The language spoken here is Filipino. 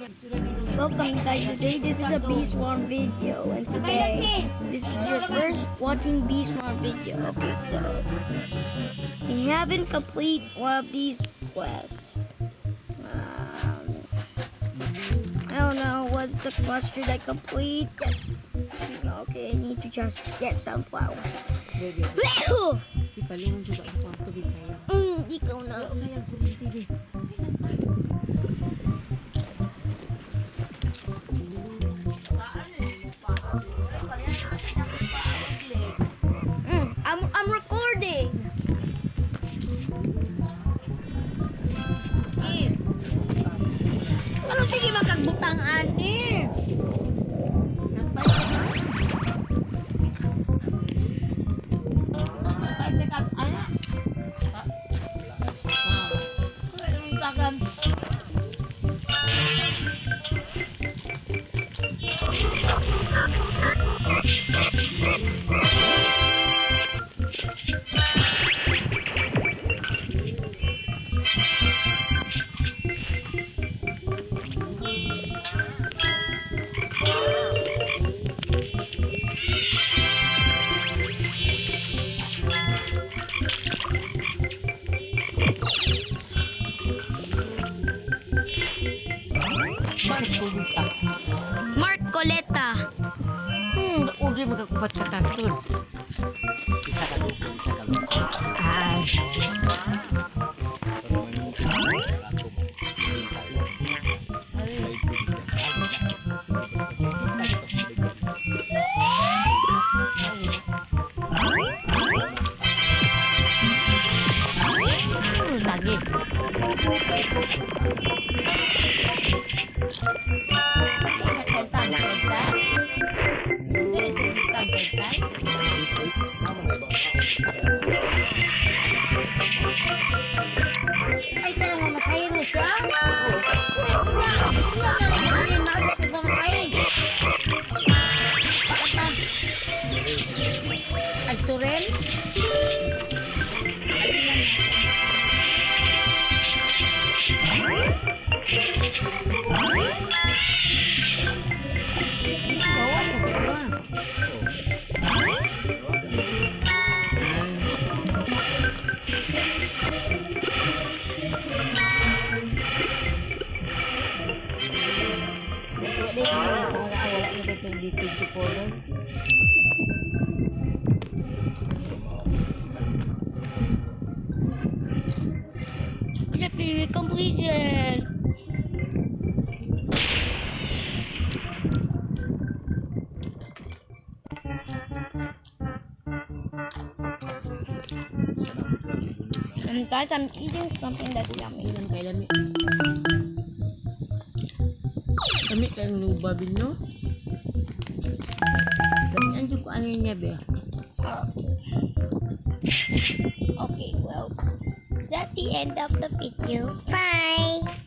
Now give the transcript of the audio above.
Welcome guys, today this is a Bee Swarm video, and today this is your first watching Bee Swarm video. Okay, so we haven't complete one of these quests. I don't know what's the quest should I complete. Yes. Okay, I need to just get some flowers. Ipalingon juga sa kwarto Bisaya. Ikaw na. I'm recording. Ano sige magkagbutang ani? Mark Coleta. Udi magkakupat sa karton. Lagi. Ay, kaya mamatayin mo siya? Agturen? Wala na dito dito po doon. Yippee, we completed. And guys, I'm eating something that's yummy. Ilan kay lami. Lami kayong lubabin, no? Ganyan yung ano niya, be. Okay, well, that's the end of the video. Bye!